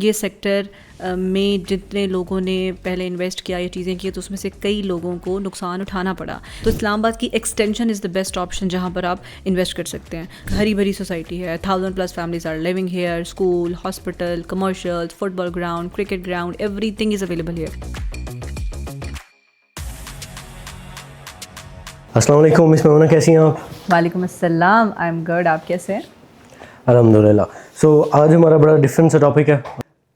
ये सेक्टर में जितने लोगों ने पहले इन्वेस्ट किया या चीज़ें की तो उसमें से कई लोगों को नुकसान उठाना पड़ा। तो इस्लामाबाद की extension is the best option जहाँ पर आप इन्वेस्ट कर सकते हैं। हरी भरी सोसाइटी है, 1000+ families are living here, school, hospital, commercials, football ground, cricket ground, everything is available here. अस्सलाम वालेकुम मिस मेमूना, कैसी हैं आप? वालेकुम अस्सलाम, आई एम गुड, आप कैसे हैं? अल्हम्दुलिल्लाह। सो आज हमारा बड़ा डिफरेंट सा टॉपिक है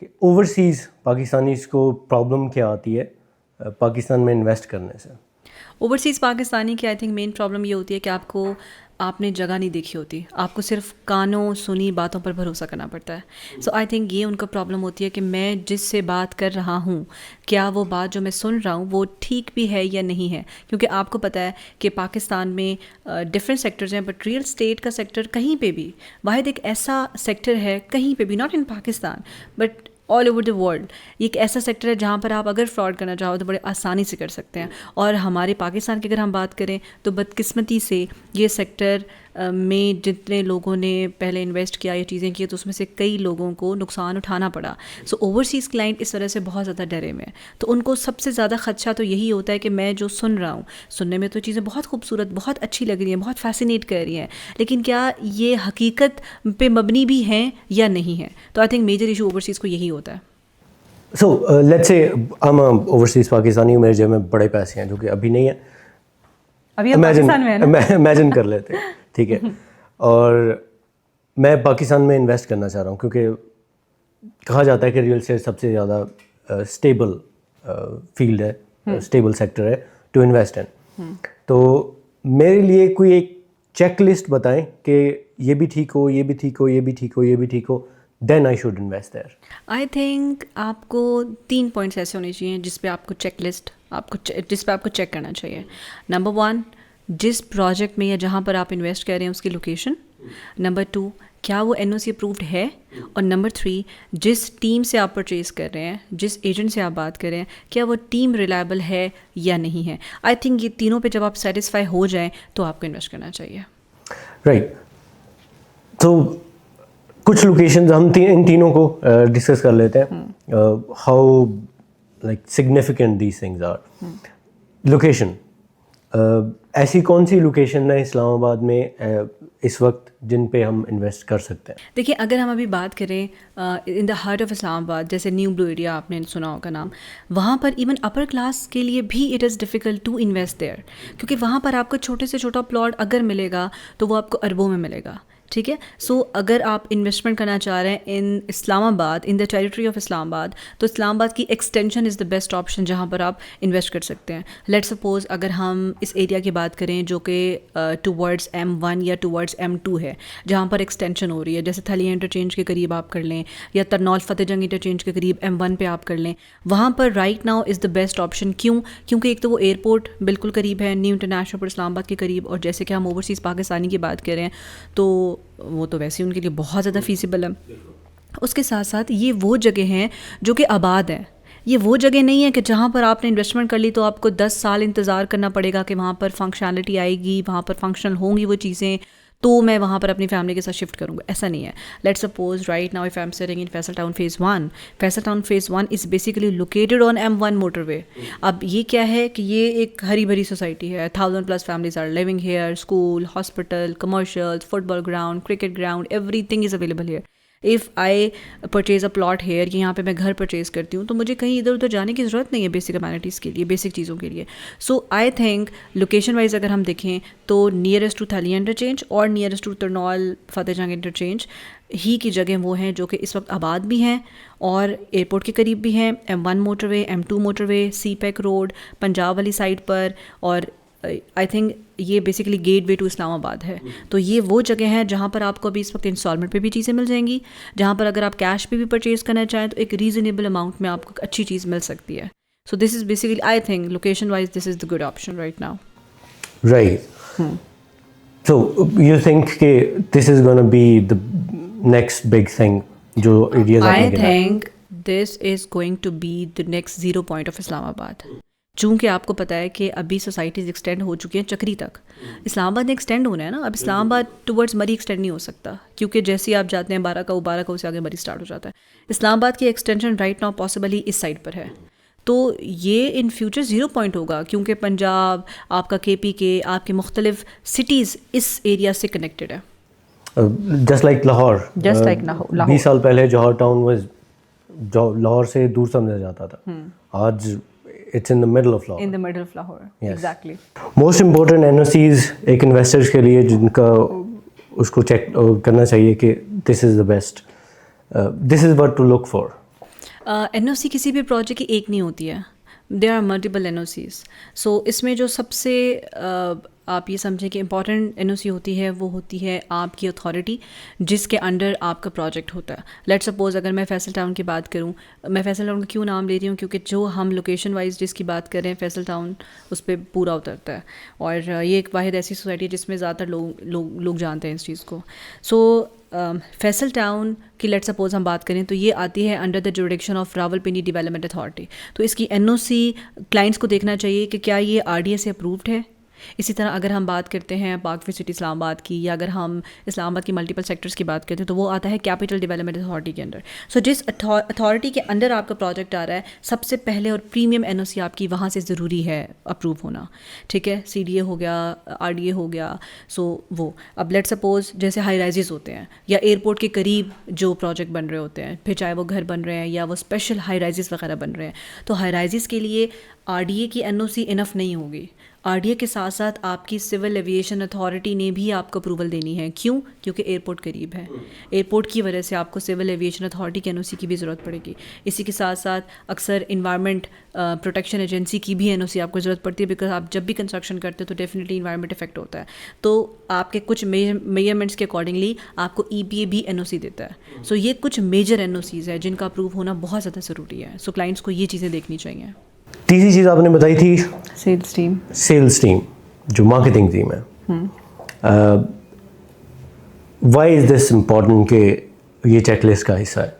कि ओवरसीज़ पाकिस्तानीज़ को प्रॉब्लम क्या आती है पाकिस्तान में इन्वेस्ट करने से। ओवरसीज़ पाकिस्तानी की आई थिंक मेन प्रॉब्लम ये होती है कि आपने जगह नहीं देखी होती, आपको सिर्फ कानों सुनी बातों पर भरोसा करना पड़ता है। सो आई थिंक ये उनका प्रॉब्लम होती है कि मैं जिससे बात कर रहा हूँ, क्या वो बात जो मैं सुन रहा हूँ वो ठीक भी है या नहीं है। क्योंकि आपको पता है कि पाकिस्तान में डिफरेंट सेक्टर्स हैं, बट रियल स्टेट का सेक्टर कहीं पे भी वाहिद एक ऐसा सेक्टर है, कहीं पे भी, not in Pakistan but all over the world, ये एक ऐसा सेक्टर है जहाँ पर आप अगर फ्रॉड करना चाहो तो बड़े आसानी से कर सकते हैं। और हमारे पाकिस्तान की अगर हम बात करें तो बदकिस्मती से ये सेक्टर में जितने लोगों ने पहले इन्वेस्ट किया या चीज़ें की तो उसमें से कई लोगों को नुकसान उठाना पड़ा। सो ओवरसीज़ क्लाइंट इस वजह से बहुत ज़्यादा डरे में, तो उनको सबसे ज़्यादा खदशा तो यही होता है कि मैं जो सुन रहा हूँ, सुनने में तो चीज़ें बहुत खूबसूरत, बहुत अच्छी लग रही हैं, बहुत फैसिनेट कर रही हैं, लेकिन क्या ये हकीकत पे मबनी भी हैं या नहीं है। तो I think major issue overseas को यही होता है। सो लेट्स से हम ओवरसीज़ पाकिस्तानी हूँ, मेरे जेब में बड़े पैसे हैं जो कि अभी नहीं है, अभी आप पाकिस्तान में हैं ना? इमेजिन कर लेते हैं, ठीक है। और मैं पाकिस्तान में इन्वेस्ट करना चाह रहा हूँ क्योंकि कहा जाता है कि रियल एस्टेट सबसे ज़्यादा स्टेबल फील्ड है, स्टेबल सेक्टर है टू इन्वेस्ट इन। तो मेरे लिए कोई एक चेक लिस्ट बताएं कि ये भी ठीक हो, ये भी ठीक हो, ये भी ठीक हो, ये भी ठीक हो, then I should invest there. I think आपको 3 पॉइंट्स ऐसे होने चाहिए जिस पे आपको जिस पे आपको चेक करना चाहिए। नंबर 1, जिस प्रोजेक्ट में या जहाँ पर आप इन्वेस्ट कर रहे हैं उसकी लोकेशन। नंबर 2, क्या वो NOC अप्रूव्ड है। और नंबर 3, जिस टीम से आप परचेज़ कर रहे हैं, जिस एजेंट से आप बात कर रहे हैं, क्या वो टीम रिलायबल है या नहीं है। आई थिंक ये तीनों पे जब आप सेटिस्फाई हो जाएं तो आपको इन्वेस्ट करना चाहिए। राइट। तो कुछ लोकेशंस हम इन तीनों को डिस्कस कर लेते हैं, how like significant these things are. Location, ऐसी कौन सी लोकेशन है इस्लामाबाद में इस वक्त जिन पे हम इन्वेस्ट कर सकते हैं? देखिए, अगर हम अभी बात करें in the heart of Islamabad, जैसे न्यू ब्लू एरिया आपने सुना होगा नाम, वहाँ पर इवन अपर क्लास के लिए भी it is difficult to invest there, क्योंकि वहाँ पर आपको छोटे से छोटा प्लॉट अगर मिलेगा तो वो आपको अरबों में मिलेगा। ठीक है। सो अगर आप इन्वेस्टमेंट करना चाह रहे हैं in Islamabad, in the territory of Islamabad, तो इस्लामाबाद की extension is the best option जहाँ पर आप इन्वेस्ट कर सकते हैं। लेट्स सपोज अगर हम इस एरिया की बात करें जो कि टूवर्ड्स M1 या टूवर्ड्स M2 है, जहाँ पर एक्सटेंशन हो रही है, जैसे थलिया इंटरचेंज के करीब आप कर लें या तरनौल फतेहजंग इंटरचेंज के करीब M1 पे आप कर लें, वहाँ पर right now is the best option. क्यों? क्योंकि एक तो वो एयरपोर्ट बिल्कुल करीब है, न्यू इंटरनेशनल पर इस्लामाबाद के करीब, और जैसे कि हम ओवरसीज़ पाकिस्तानी की बात करें तो वो तो वैसे ही उनके लिए बहुत ज़्यादा फीसिबल है। उसके साथ साथ ये वो जगह हैं जो कि आबाद हैं। ये वो जगह नहीं है कि जहाँ पर आपने इन्वेस्टमेंट कर ली तो आपको 10 साल इंतज़ार करना पड़ेगा कि वहाँ पर फंक्शनैलिटी आएगी, वहाँ पर फंक्शनल होंगी वो चीज़ें, तो मैं वहाँ पर अपनी फैमिली के साथ शिफ्ट करूँगा। ऐसा नहीं है। Let's suppose right now if I am sitting in Faisal town phase 1, Faisal town phase 1 is basically located on M1 motorway. अब ये क्या है कि ये एक हरी भरी सोसाइटी है, 1000+ families are living here, school, hospital, commercials, football ground, cricket ground, everything is available here. If I purchase a plot here, यहाँ पे मैं घर परचेज़ करती हूँ, तो मुझे कहीं इधर उधर जाने की ज़रूरत नहीं है बेसिक अमेनिटीज़ के लिए, बेसिक चीज़ों के लिए। सो आई थिंक लोकेशन वाइज अगर हम देखें तो नियरेस्ट टू थलिया इंटरचेंज और nearest to Tarnaul Fateh Jang interchange ही की जगह वो हैं जो कि इस वक्त आबाद भी हैं और एयरपोर्ट के करीब भी हैं। M1 motorway, M2 motorway, CPEC road Punjab वाली साइड पर, और आई थिंक ये basically gateway to Islamabad है। तो ये वो जगह है जहाँ पर आपको अभी इस वक्त इंस्टॉलमेंट पे भी चीज़ें मिल जाएंगी, जहाँ पर अगर आप कैश पे भी परचेज़ करना चाहें तो एक रीज़नेबल अमाउंट में आपको अच्छी चीज़ मिल सकती है। So this is basically I think location wise this is the good option right now. Right. So you think कि this is gonna be the next big thing जो areas I think this is going to be the next zero point of Islamabad, चूँकि आपको पता है कि अभी societies extend हो चुकी हैं चक्री तक, इस्लामाबाद ने एक्सटेंड होना है ना, अब इस्लामाबाद टुवर्ड्स मरी एक्सटेंड नहीं हो सकता, क्योंकि जैसे ही आप जाते हैं बारह का उससे आगे मरी स्टार्ट हो जाता है। इस्लामाबाद की एक्सटेंशन राइट नाउ पॉसिबली इस साइड पर है, तो ये इन फ्यूचर 0 पॉइंट होगा, क्योंकि पंजाब, आपका KPK, आपके मुख्तलिफ सिटीज़ इस एरिया से कनेक्टेड है। Just like Lahore, Just like Lahore. 20 साल पहले जौहर टाउन वाज, लाहौर से दूर समझा जाता था, आज it's in the middle of Lahore. In the middle of Lahore, exactly. Most important NOCs एक इन्वेस्टर्स के लिए जिनका उसको चेक करना चाहिए कि this is the best, this is what to look for. NOC किसी भी प्रोजेक्ट की एक नहीं होती है, there are multiple NOCs। So इसमें जो सबसे आप ये समझें कि इम्पॉर्टेंट NOC होती है, वो होती है आपकी अथॉरिटी जिसके अंडर आपका प्रोजेक्ट होता है। लेट सपोज अगर मैं फैसल टाउन की बात करूँ, मैं फैसल टाउन का क्यों नाम ले रही हूँ, क्योंकि जो हम लोकेशन वाइज जिसकी बात कर रहे हैं फैसल टाउन उस पर पूरा उतरता है, और ये एक वाहिद ऐसी सोसाइटी है जिसमें ज़्यादातर लोग जानते हैं इस चीज़ को। सो फैसल टाउन की लेट सपोज हम बात करें तो ये आती है under the jurisdiction of Rawalpindi development authority. तो इसकी NOC क्लाइंट्स को देखना चाहिए कि क्या ये RDA से अप्रूव्ड है। इसी तरह अगर हम बात करते हैं पार्कवे सिटी इस्लामाबाद की, या अगर हम इस्लामाबाद की मल्टीपल सेक्टर्स की बात करते हैं, तो वो आता है कैपिटल डेवलपमेंट अथॉरिटी के अंडर। सो जिस अथॉरिटी के अंडर आपका प्रोजेक्ट आ रहा है, सबसे पहले और प्रीमियम NOC आपकी वहाँ से ज़रूरी है अप्रूव होना, ठीक है। CDA हो गया, RDA हो गया। सो वो अब लेट सपोज जैसे हाई राइजेस होते हैं या एयरपोर्ट के करीब जो प्रोजेक्ट बन रहे होते हैं, फिर चाहे वो घर बन रहे हैं या वो स्पेशल हाई राइजेस वगैरह बन रहे हैं, तो हाई राइजेस के लिए RDA की NOC इनफ नहीं होगी। RDA के साथ साथ आपकी सिविल एविएशन अथॉरिटी ने भी आपको अप्रूवल देनी है। क्यों? क्योंकि एयरपोर्ट करीब है। एयरपोर्ट की वजह से आपको सिविल एविएशन अथॉरिटी की NOC की भी ज़रूरत पड़ेगी। इसी के साथ साथ अक्सर इन्वायरमेंट प्रोटेक्शन एजेंसी की भी NOC आपको ज़रूरत पड़ती है, बिकॉज आप जब भी कंस्ट्रक्शन करते हो तो डेफिनेटली इन्वायरमेंट इफेक्ट होता है। तो आपके कुछ मेजरमेंट्स के अकॉर्डिंगली आपको EPA भी NOC देता है। सो ये कुछ मेजर NOCs है जिनका अप्रूव होना बहुत ज़्यादा ज़रूरी है। सो क्लाइंट्स को ये चीज़ें देखनी चाहिए। तीसरी चीज़ आपने बताई थी सेल्स टीम जो मार्केटिंग टीम है। व्हाई इज़ दिस इम्पोर्टेंट कि ये चेकलिस्ट का हिस्सा है?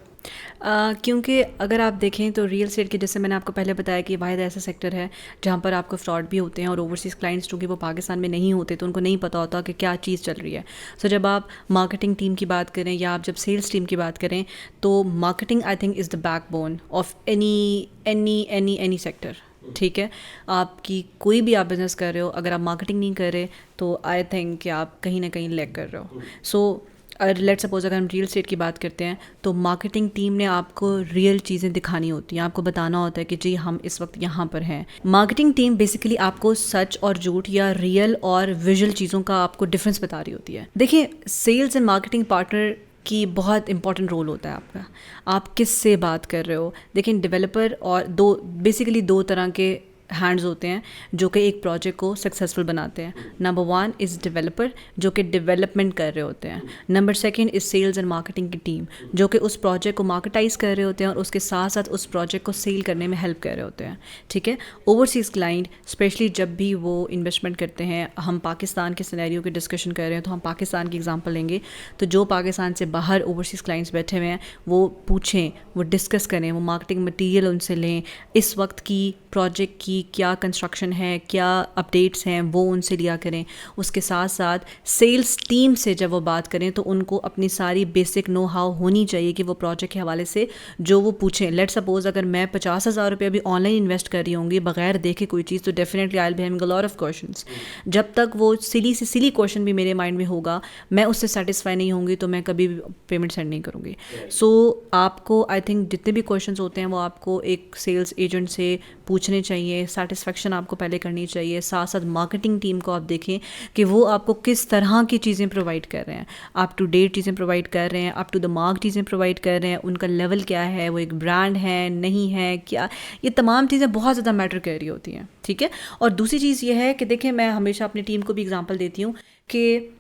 क्योंकि अगर आप देखें तो रियल एस्टेट के, जैसे मैंने आपको पहले बताया कि वाहिद ऐसा सेक्टर है जहाँ पर आपको फ्रॉड भी होते हैं, और ओवरसीज़ क्लाइंट्स चूँकि वो पाकिस्तान में नहीं होते तो उनको नहीं पता होता कि क्या चीज़ चल रही है। सो जब आप मार्केटिंग टीम की बात करें या आप जब सेल्स टीम की बात करें, तो marketing I think is the backbone of any sector, ठीक है। आपकी कोई भी आप बिज़नेस कर रहे हो, अगर आप मार्केटिंग नहीं कर रहे तो आई थिंक कि आप कहीं ना कहीं लैग कर रहे हो। सो लेट सपोज अगर हम रियल एस्टेट की बात करते हैं, तो मार्केटिंग टीम ने आपको रियल चीज़ें दिखानी होती हैं, आपको बताना होता है कि जी हम इस वक्त यहाँ पर हैं। मार्केटिंग टीम बेसिकली आपको सच और झूठ या रियल और विजुअल चीज़ों का आपको डिफरेंस बता रही होती है। देखिए, सेल्स एंड मार्केटिंग पार्टनर की बहुत इंपॉर्टेंट रोल होता है आपका, आप किस से बात कर रहे हो। देखिए, डेवलपर और दो तरह के हैंड्स होते हैं जो कि एक प्रोजेक्ट को सक्सेसफुल बनाते हैं। नंबर 1 इज़ डेवलपर जो कि डेवलपमेंट कर रहे होते हैं। Number 2 is sales and marketing की टीम जो कि उस प्रोजेक्ट को मार्केटाइज कर रहे होते हैं और उसके साथ साथ उस प्रोजेक्ट को सेल करने में हेल्प कर रहे होते हैं, ठीक है। ओवरसीज़ क्लाइंट स्पेशली जब भी वो इन्वेस्टमेंट करते हैं, हम पाकिस्तान के सिनेरियो की डिस्कशन कर रहे हैं तो हम पाकिस्तान की एग्जांपल लेंगे, तो जो पाकिस्तान से बाहर ओवरसीज़ क्लाइंट्स बैठे हुए हैं वो पूछें, वो डिस्कस करें, वो मार्केटिंग मटीरियल उनसे लें, इस वक्त की प्रोजेक्ट की क्या कंस्ट्रक्शन है, क्या अपडेट्स हैं, वो उनसे लिया करें। उसके साथ साथ सेल्स टीम से जब वो बात करें तो उनको अपनी सारी बेसिक नो हाउ होनी चाहिए कि वो प्रोजेक्ट के हवाले से जो वो पूछें। लेट सपोज अगर मैं 50,000 रुपये अभी ऑनलाइन इन्वेस्ट कर रही होंगी बगैर देखे कोई चीज़, तो definitely I will be having a lot of questions. जब तक वो सिली क्वेश्चन भी मेरे माइंड में होगा, मैं उससे सेटिस्फाई नहीं होंगी तो मैं कभी भी पेमेंट सेंड नहीं करूँगी। सो आपको आई थिंक जितने भी क्वेश्चंस होते हैं वो आपको एक सेल्स एजेंट से पूछने चाहिए, सेटिस्फेक्शन आपको पहले करनी चाहिए। साथ साथ मार्केटिंग टीम को आप देखें कि वो आपको किस तरह की चीज़ें प्रोवाइड कर रहे हैं, अप टू डेट चीज़ें प्रोवाइड कर रहे हैं, अप टू द मार्क चीज़ें प्रोवाइड कर रहे हैं, उनका लेवल क्या है, वो एक ब्रांड है नहीं है क्या, ये तमाम चीज़ें बहुत ज़्यादा मैटर कर रही होती हैं, ठीक है। और दूसरी चीज़ ये है कि देखें, मैं हमेशा अपनी टीम को भी एग्जांपल देती हूँ कि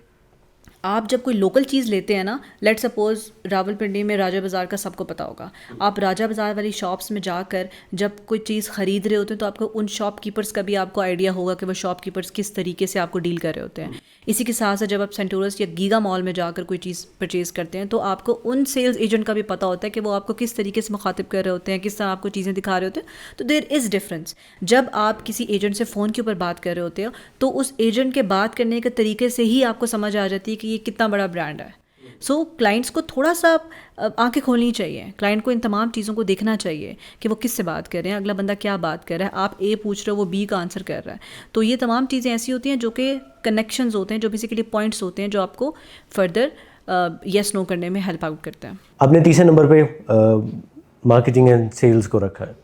आप जब कोई लोकल चीज़ लेते हैं ना, लेट सपोज रावलपिंडी में राजा बाज़ार का सबको पता होगा, आप राजा बाज़ार वाली शॉप्स में जाकर जब कोई चीज़ ख़रीद रहे होते हैं तो आपको उन शॉपकीपर्स का भी आपको आइडिया होगा कि वो शॉपकीपर्स किस तरीके से आपको डील कर रहे होते हैं। इसी के साथ साथ जब आप सेंटोरस या गीगा मॉल में जाकर कोई चीज़ परचेज़ करते हैं तो आपको उन सेल्स एजेंट का भी पता होता है कि वो आपको किस तरीके से मुखातिब कर रहे होते हैं, किस तरह आपको चीज़ें दिखा रहे होते हैं। तो देयर इज़ डिफरेंस। जब आप किसी एजेंट से फ़ोन के ऊपर बात कर रहे होते हो तो उस एजेंट के बात करने के तरीके से ही आपको समझ आ जाती है कि ये कितना बड़ा ब्रांड है। सो क्लाइंट्स को थोड़ा सा आंखें खोलनी चाहिए, क्लाइंट को इन तमाम चीज़ों को देखना चाहिए कि वो किससे बात कर रहे हैं, अगला बंदा क्या बात कर रहा है, आप ए पूछ रहे हो वो बी का आंसर कर रहा है। तो ये तमाम चीज़ें ऐसी होती हैं जो कि कनेक्शंस होते हैं, जो बेसिकली पॉइंट्स होते हैं जो आपको फर्दर येस नो करने में हेल्प आउट करते हैं। आपने तीसरे नंबर पे मार्केटिंग एंड सेल्स को रखा है।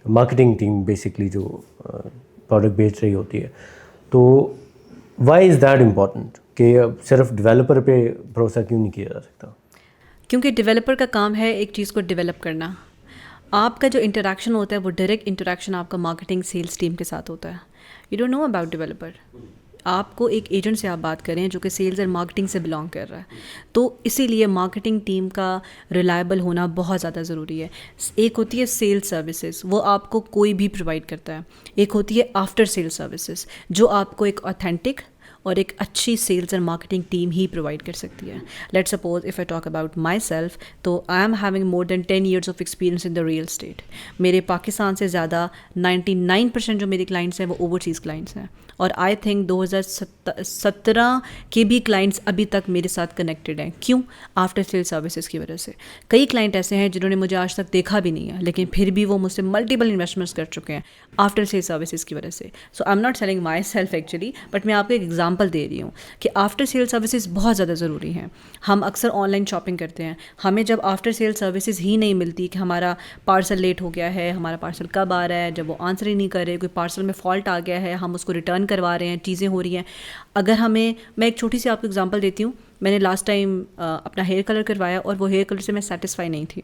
मार्केटिंग टीम बेसिकली जो प्रोडक्ट बेच रही होती है, तो वाई इज़ दैट इम्पॉर्टेंट कि सिर्फ डेवलपर पे भरोसा क्यों नहीं किया जा सकता? क्योंकि डेवलपर का काम है एक चीज़ को डेवलप करना। आपका जो इंटरेक्शन होता है वो डायरेक्ट इंटरेक्शन आपका मार्केटिंग सेल्स टीम के साथ होता है। You don't know about developer. आपको एक एजेंट से आप बात करें जो कि सेल्स एंड मार्केटिंग से बिलोंग कर रहा है, तो इसीलिए मार्केटिंग टीम का रिलायबल होना बहुत ज़्यादा ज़रूरी है। एक होती है सेल्स सर्विसेज, वो आपको कोई भी प्रोवाइड करता है। एक होती है आफ्टर सेल्स सर्विसेज, जो आपको एक ऑथेंटिक और एक अच्छी सेल्स एंड मार्केटिंग टीम ही प्रोवाइड कर सकती है। Let's suppose if I talk about myself, तो I am having more than 10 years of experience in the real estate. मेरे पाकिस्तान से ज़्यादा 99% जो मेरे क्लाइंट्स हैं वो ओवरसीज़ क्लाइंट्स हैं, और आई थिंक 2017 के भी क्लाइंट्स अभी तक मेरे साथ कनेक्टेड हैं। क्यों? आफ्टर सेल सर्विसेज की वजह से। कई क्लाइंट ऐसे हैं जिन्होंने मुझे आज तक देखा भी नहीं है, लेकिन फिर भी वो मुझसे मल्टीपल इन्वेस्टमेंट्स कर चुके हैं आफ्टर सेल सर्विसेज की वजह से। So I am not selling myself actually, but मैं आपको एक एग्जाम्पल दे रही हूँ कि आफ्टर सेल सर्विसेज बहुत ज़्यादा ज़रूरी हैं। हम अक्सर ऑनलाइन शॉपिंग करते हैं, हमें जब आफ्टर सेल सर्विसेज ही नहीं मिलती कि हमारा पार्सल लेट हो गया है, हमारा पार्सल कब आ रहा है, जब वो आंसर ही नहीं कर रहे, कोई पार्सल में फॉल्ट आ गया है, हम उसको रिटर्न करवा रहे हैं, चीज़ें हो रही हैं। अगर हमें, मैं एक छोटी सी आपको एग्जांपल देती हूँ। मैंने लास्ट टाइम अपना हेयर कलर करवाया और वो हेयर कलर से मैं सेटिस्फाई नहीं थी।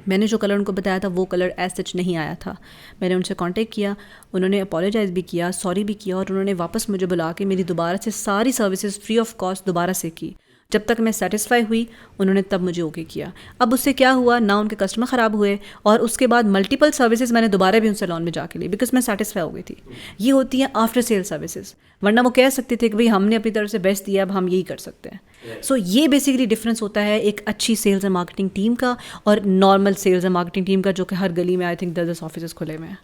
मैंने जो कलर उनको बताया था वो कलर एज सच नहीं आया था। मैंने उनसे कांटेक्ट किया, उन्होंने अपोलोजाइज़ भी किया, सॉरी भी किया, और उन्होंने वापस मुझे बुला के मेरी दोबारा से सारी सर्विसेज फ्री ऑफ कॉस्ट दोबारा से की। जब तक मैं सेटिस्फाई हुई उन्होंने तब मुझे ओके किया। अब उससे क्या हुआ, ना उनके कस्टमर ख़राब हुए, और उसके बाद मल्टीपल सर्विसेज मैंने दोबारा भी उनसे लॉन में जाके ली बिकॉज मैं सेटिस्फाई हो गई थी। ये होती हैं आफ्टर सेल सर्विसेज, वरना वो कह सकते थे कि भाई हमने अपनी तरफ से बेस्ट दिया, अब हम यही कर सकते हैं। सो ये बेसिकली डिफरेंस होता है एक अच्छी सेल्स एंड मार्केटिंग टीम का और normal sales and marketing team का, जो कि हर गली में आई थिंक 10 ऑफिस खुले हुए हैं।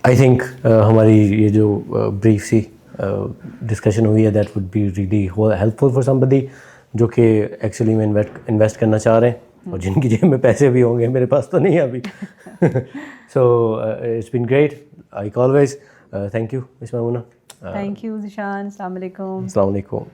आई थिंक हमारी ये जो ब्रीफ सी डिस्कशन हुई है that would be really helpful for somebody जो कि एक्चुअली में इन्वेस्ट करना चाह रहे हैं और जिनकी जेब में पैसे भी होंगे, मेरे पास तो नहीं है अभी। So it's been great like always. Thank you miss Mamoona. Thank you Zeeshan. अस्सलाम वालेकुम। अस्सलाम वालेकुम।